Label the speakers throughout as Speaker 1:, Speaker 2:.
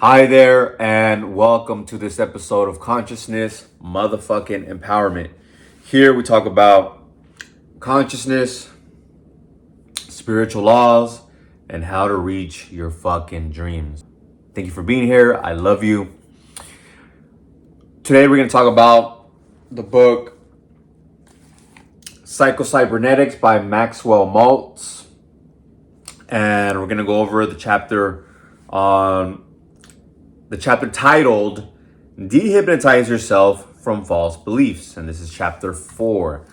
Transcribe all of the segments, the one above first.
Speaker 1: Hi there, and welcome to this episode of Consciousness Motherfucking Empowerment. Here we talk about consciousness, spiritual laws, and how to reach your fucking dreams. Thank you for being here. I love you. Today we're going to talk about the book Psychocybernetics by Maxwell Maltz. And we're going to go over the chapter titled Dehypnotize Yourself from False Beliefs. And this is chapter 4.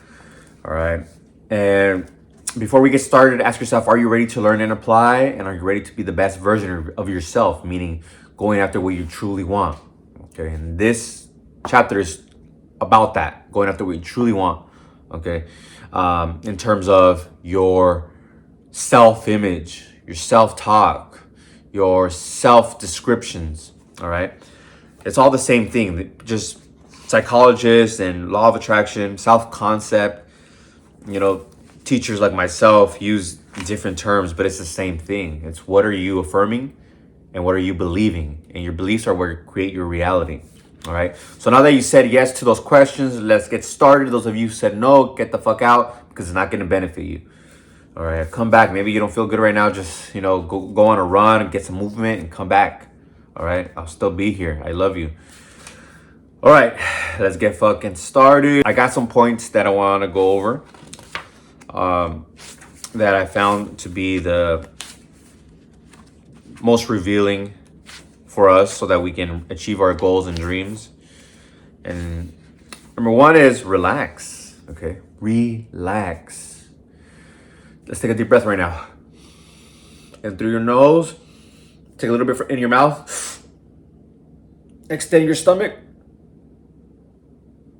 Speaker 1: All right. And before we get started, ask yourself, are you ready to learn and apply? And are you ready to be the best version of yourself? Meaning going after what you truly want. Okay. And this chapter is about that, going after what you truly want. Okay. In terms of your self-image, your self-talk, your self-descriptions. All right. It's all the same thing. Just psychologists and law of attraction, self-concept, teachers like myself use different terms, but it's the same thing. It's what are you affirming and what are you believing? And your beliefs are what create your reality. All right. So now that you said yes to those questions, let's get started. Those of you who said no, get the fuck out because it's not going to benefit you. All right. Come back. Maybe you don't feel good right now. Just, go on a run and get some movement and come back. All right. I'll still be here. I love you. All right. Let's get fucking started. I got some points that I want to go over that I found to be the most revealing for us so that we can achieve our goals and dreams. And number one is relax. Okay. Relax. Let's take a deep breath right now. In through your nose. Take a little bit in your mouth. Extend your stomach.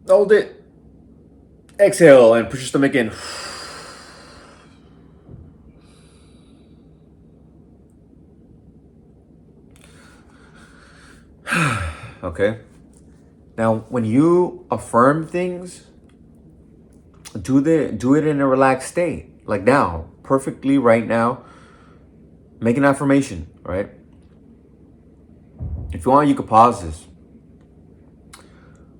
Speaker 1: Hold it. Exhale and push your stomach in. Okay. Now, when you affirm things, do it in a relaxed state. Like now, perfectly right now. Make an affirmation, right? If you want, you could pause this.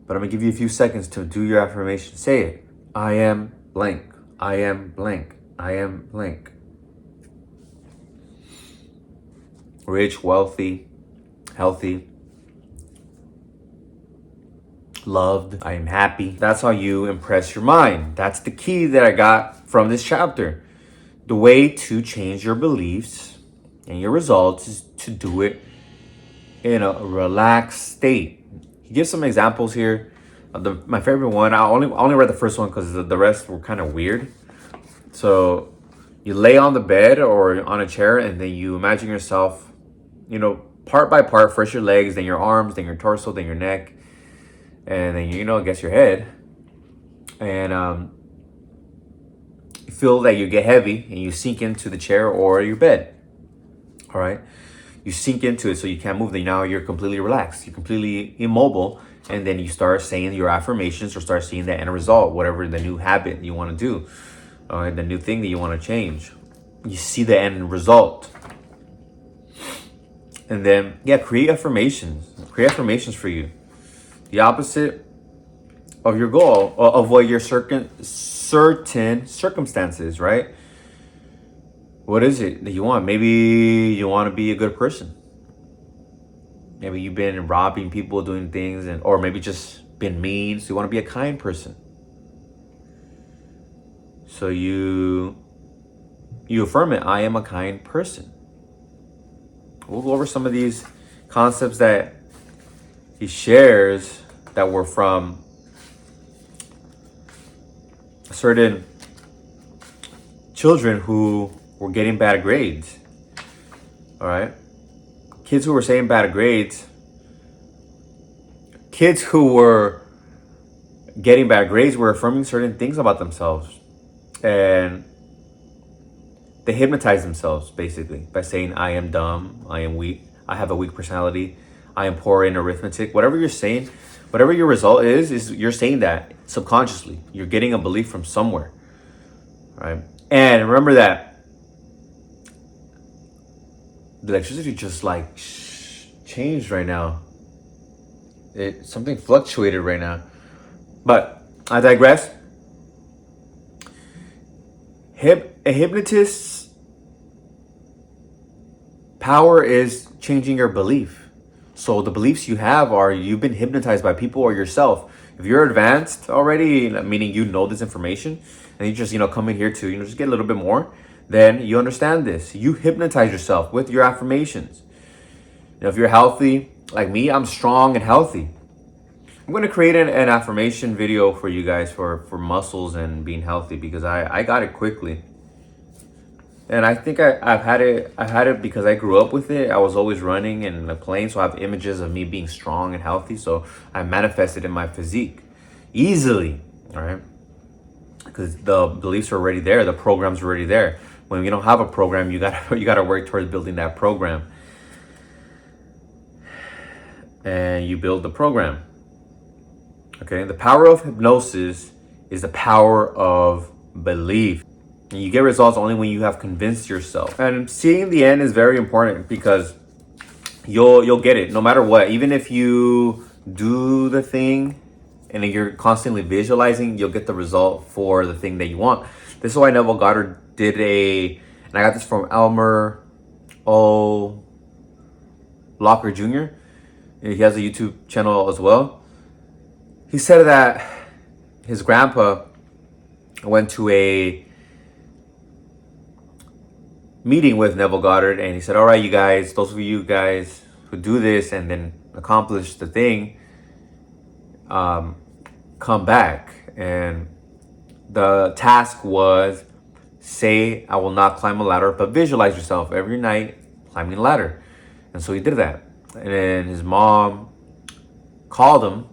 Speaker 1: But I'm going to give you a few seconds to do your affirmation. Say it. I am blank. I am blank. I am blank. Rich, wealthy, healthy, loved. I am happy. That's how you impress your mind. That's the key that I got from this chapter. The way to change your beliefs and your results is to do it in a relaxed state. He gives some examples here. My favorite one, I only read the first one because the rest were kind of weird. So you lay on the bed or on a chair and then you imagine yourself, part by part, first your legs, then your arms, then your torso, then your neck, and then, I guess your head. And you feel that you get heavy and you sink into the chair or your bed. All right. You sink into it so you can't move. Then now you're completely relaxed. You're completely immobile. And then you start saying your affirmations or start seeing the end result, whatever the new habit you want to do, or the new thing that you want to change. You see the end result. And then, create affirmations. Create affirmations for you. The opposite of your goal, of what your certain circumstances, right? What is it that you want? Maybe you want to be a good person. Maybe you've been robbing people, doing things, or maybe just been mean. So you want to be a kind person. So you affirm it. I am a kind person. We'll go over some of these concepts that he shares that were from certain children who were getting bad grades. All right. Kids who were saying bad grades. Kids who were getting bad grades were affirming certain things about themselves. And they hypnotize themselves, basically, by saying, I am dumb, I am weak, I have a weak personality, I am poor in arithmetic. Whatever you're saying, whatever your result is you're saying that subconsciously. You're getting a belief from somewhere. Right? And remember that the electricity just changed right now. Something fluctuated right now. But I digress. A hypnotist's power is changing your belief. So the beliefs you have are you've been hypnotized by people or yourself. If you're advanced already, meaning you know this information, and you just come in here to just get a little bit more, then you understand this. You hypnotize yourself with your affirmations. If you're healthy, like me, I'm strong and healthy. I'm going to create an affirmation video for you guys for muscles and being healthy, because I got it quickly. And I think I've had it because I grew up with it. I was always running and playing, so I have images of me being strong and healthy. So I manifested in my physique easily, all right? Because the beliefs are already there, the program's already there. When you don't have a program, you gotta work towards building that program, and you build the program. Okay, the power of hypnosis is the power of belief. And you get results only when you have convinced yourself. And seeing the end is very important, because you'll get it no matter what. Even if you do the thing and you're constantly visualizing, you'll get the result for the thing that you want. This is why Neville Goddard did and I got this from Elmer O. Locker Jr. He has a YouTube channel as well. He said that his grandpa went to a meeting with Neville Goddard, and he said, all right, you guys, those of you guys who do this and then accomplish the thing, come back. And the task was, say, I will not climb a ladder, but visualize yourself every night climbing a ladder. And so he did that. And then his mom called him,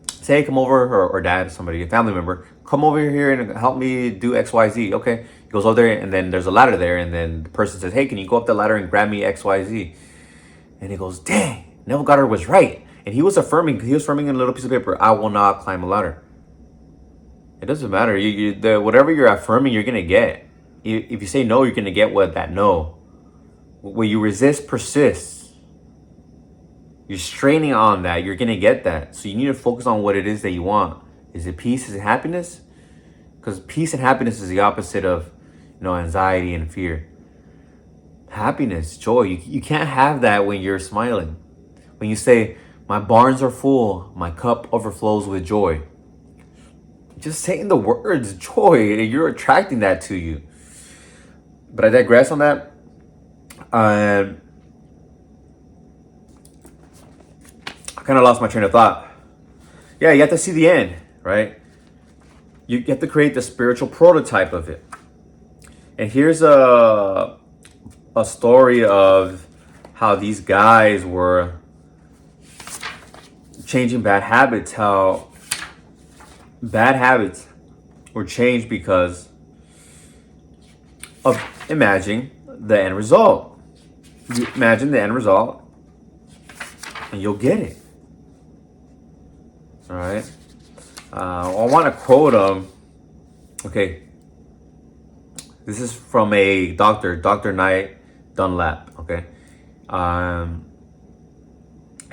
Speaker 1: say, come over, or dad, somebody, a family member, come over here and help me do XYZ. Okay. He goes over there, and then there's a ladder there, and then the person says, hey, can you go up the ladder and grab me XYZ? And he goes, dang, Neville Goddard was right. And he was affirming in a little piece of paper, I will not climb a ladder. It doesn't matter. Whatever you're affirming, you're going to get. If you say no, you're going to get that no. When you resist persists, you're straining on that, you're going to get that. So you need to focus on what it is that you want. Is it peace? Is it happiness? Because peace and happiness is the opposite of anxiety and fear. Happiness, joy. You can't have that when you're smiling. When you say, my barns are full, my cup overflows with joy. Just saying the words joy, you're attracting that to you. But I digress on that. I kind of lost my train of thought. Yeah, you have to see the end, right? You have to create the spiritual prototype of it. And here's a story of how these guys were changing bad habits, how bad habits were changed because of imagining the end result. You imagine the end result and you'll get it. All right. I want to quote him. Okay. This is from a doctor, Dr. Knight Dunlap. Okay.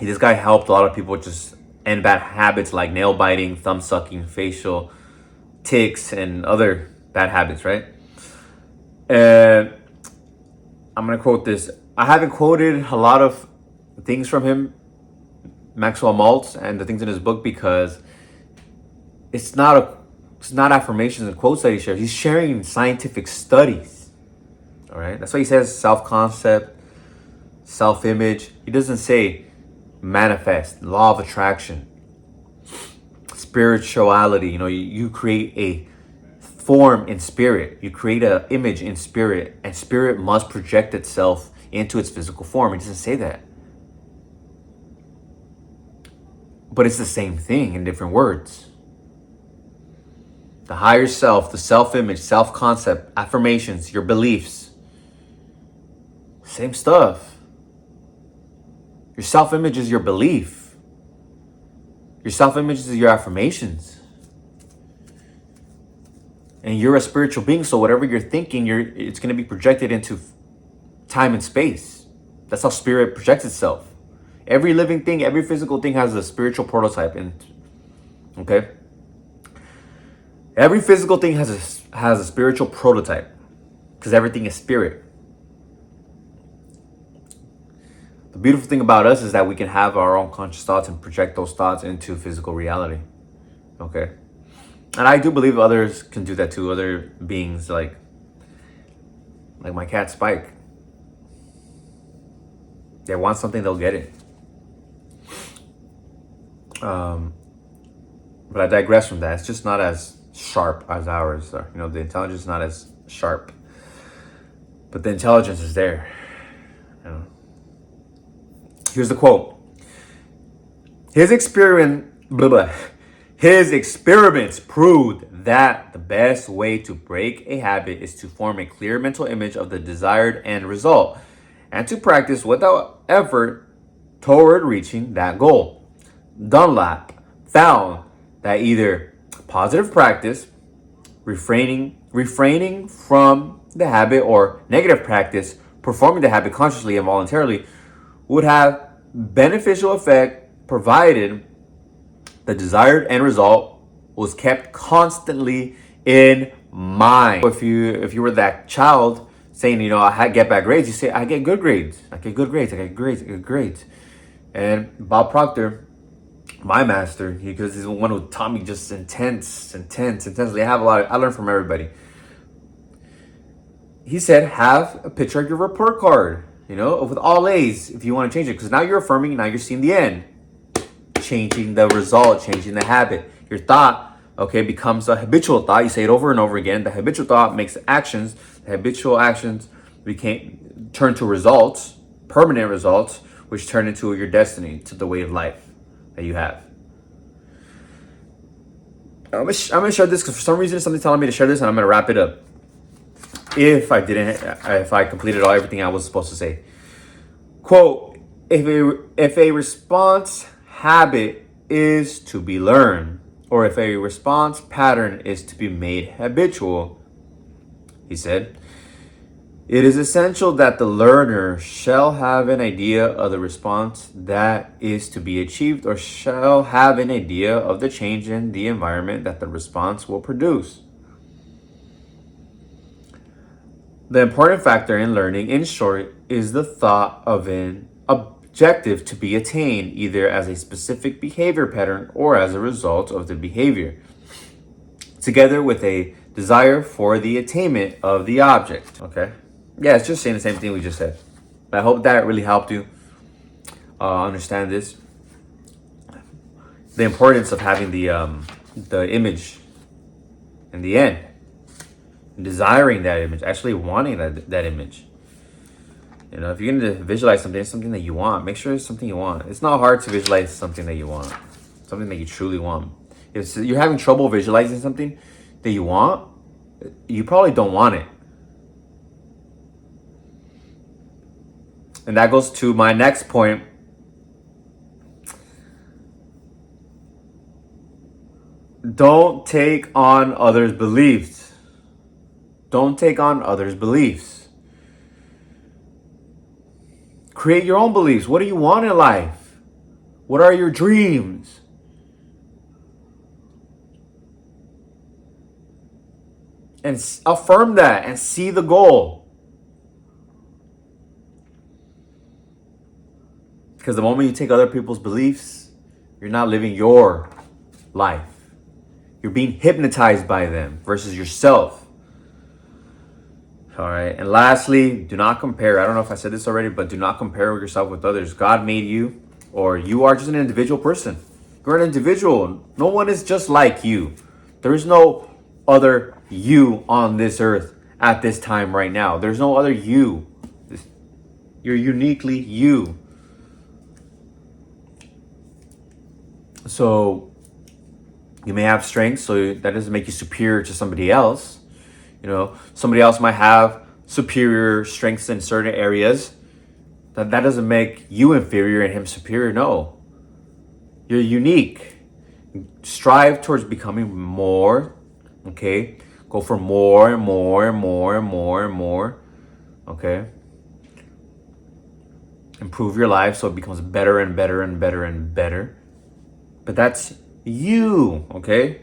Speaker 1: This guy helped a lot of people just end bad habits like nail biting, thumb sucking, facial tics, and other bad habits, right? And I'm going to quote this. I haven't quoted a lot of things from him, Maxwell Maltz, and the things in his book, because it's not affirmations and quotes that he shares. He's sharing scientific studies. All right. That's why he says self-concept, self-image. He doesn't say manifest, law of attraction, spirituality. You create a form in spirit. You create an image in spirit, and spirit must project itself into its physical form. He doesn't say that. But it's the same thing in different words. The higher self, the self-image, self-concept, affirmations, your beliefs. Same stuff. Your self-image is your belief. Your self-image is your affirmations. And you're a spiritual being, so whatever you're thinking, it's going to be projected into time and space. That's how spirit projects itself. Every living thing, every physical thing has a spiritual prototype. Okay? Every physical thing has a spiritual prototype because everything is spirit. The beautiful thing about us is that we can have our own conscious thoughts and project those thoughts into physical reality. Okay? And I do believe others can do that too. Other beings like my cat Spike. They want something, they'll get it. But I digress from that. It's just not as sharp as ours are. The intelligence is not as sharp. But the intelligence is there. Here's the quote. His experiments proved that the best way to break a habit is to form a clear mental image of the desired end result and to practice without effort toward reaching that goal. Dunlap found that either positive practice, refraining from the habit, or negative practice, performing the habit consciously and voluntarily, would have beneficial effect provided the desired end result was kept constantly in mind. If you were that child saying, I get bad grades, you say, I get good grades. I get good grades. I get grades. And Bob Proctor, my master, because he's the one who taught me just intensely. I learned from everybody. He said, have a picture of your report card, with all A's if you want to change it. Because now you're affirming, now you're seeing the end. Changing the result, changing the habit. Your thought, becomes a habitual thought. You say it over and over again. The habitual thought makes actions. The habitual actions turn to results, permanent results, which turn into your destiny, to the way of life that you have. I'm gonna share this because for some reason something's telling me to share this, and I'm gonna wrap it up. If I completed everything I was supposed to say. Quote, if a response habit is to be learned, or if a response pattern is to be made habitual, he said, it is essential that the learner shall have an idea of the response that is to be achieved, or shall have an idea of the change in the environment that the response will produce. The important factor in learning, in short, is the thought of an objective to be attained, either as a specific behavior pattern or as a result of the behavior, together with a desire for the attainment of the object. Okay? Yeah, it's just saying the same thing we just said. I hope that really helped you understand this. The importance of having the image in the end. Desiring that image, actually wanting that image. If you're going to visualize something, it's something that you want. Make sure it's something you want. It's not hard to visualize something that you want. Something that you truly want. If you're having trouble visualizing something that you want, you probably don't want it. And that goes to my next point. Don't take on others' beliefs. Don't take on others' beliefs. Create your own beliefs. What do you want in life? What are your dreams? And affirm that and see the goal. Because the moment you take other people's beliefs, you're not living your life. You're being hypnotized by them versus yourself. All right. And lastly, do not compare. I don't know if I said this already, but do not compare yourself with others. God made you, or you are just an individual person. You're an individual. No one is just like you. There is no other you on this earth at this time right now. There's no other you. You're uniquely you. So you may have strengths, so that doesn't make you superior to somebody else. Somebody else might have superior strengths in certain areas. That doesn't make you inferior and him superior. No. You're unique. Strive towards becoming more. Okay? Go for more and more and more and more and more. Okay? improve your life so it becomes better and better and better and better. But that's you, okay?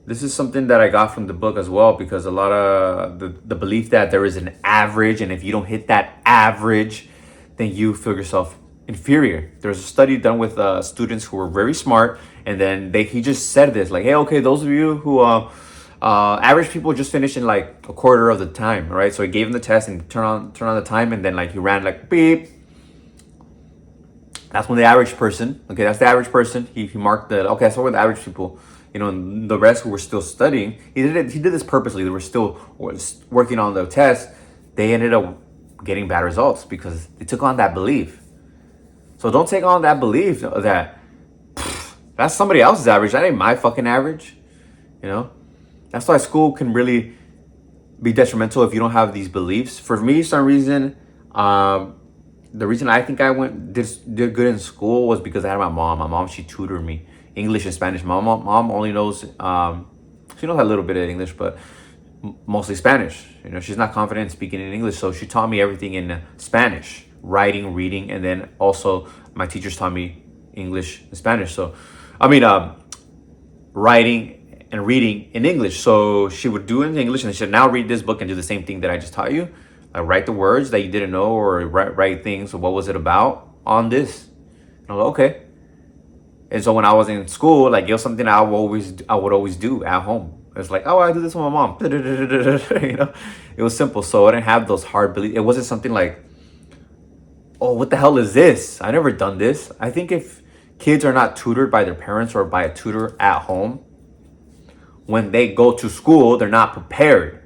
Speaker 1: This is something that I got from the book as well, because a lot of the belief that there is an average, and if you don't hit that average, then you feel yourself inferior. There's a study done with students who were very smart, and then he just said this, like, hey, okay, those of you who average people just finish in like a quarter of the time, right? So he gave them the test and turn on the time, and then like he ran like beep. That's when the average person, okay, that's the average person. He marked the, okay, that's what the average people, and the rest who were still studying, he did this purposely. They were still working on the test. They ended up getting bad results because they took on that belief. So don't take on that belief that that's somebody else's average. That ain't my fucking average. That's why school can really be detrimental if you don't have these beliefs. For me, some reason, the reason I think I did good in school was because I had my mom. My mom, she tutored me English and Spanish. My mom only knows, she knows a little bit of English, but mostly Spanish. She's not confident in speaking in English, so she taught me everything in Spanish, writing, reading, and then also my teachers taught me English and Spanish. So, writing and reading in English. So she would do it in English, and she said, now read this book and do the same thing that I just taught you. Write the words that you didn't know, or write things. So what was it about on this? And I was like, okay. And so when I was in school, like, it was something I would always do at home. It's like, oh, I do this with my mom. It was simple. So I didn't have those hard beliefs. It wasn't something like, oh, what the hell is this? I never done this. I think if kids are not tutored by their parents or by a tutor at home, when they go to school, they're not prepared.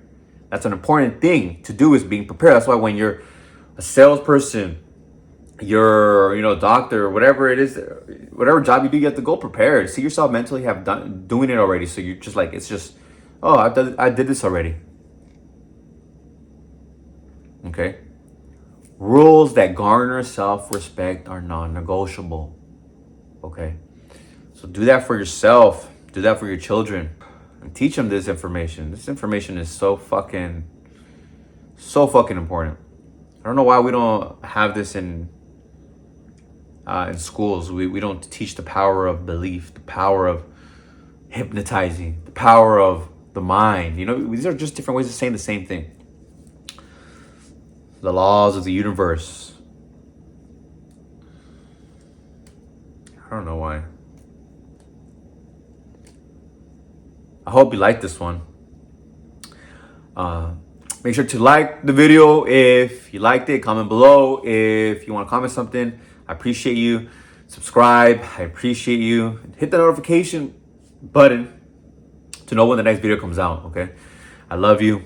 Speaker 1: That's an important thing to do, is being prepared. That's why when you're a salesperson, you're, doctor, whatever it is, whatever job you do, you have to go prepared. See yourself mentally doing it already. So you're just like, it's just, oh, I did this already. Okay. Rules that garner self-respect are non-negotiable. Okay. So do that for yourself. Do that for your children. And teach them this information. This information is so fucking important. I don't know why we don't have this in schools. We don't teach the power of belief, the power of hypnotizing, the power of the mind. These are just different ways of saying the same thing. The laws of the universe. I don't know why. I hope you like this one. Make sure to like the video if you liked it. Comment below if you want to comment something. I appreciate you. Subscribe. I appreciate you. Hit the notification button to know when the next video comes out, okay? I love you.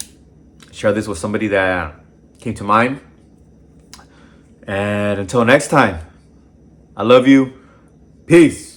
Speaker 1: Share this with somebody that came to mind. And until next time, I love you. Peace.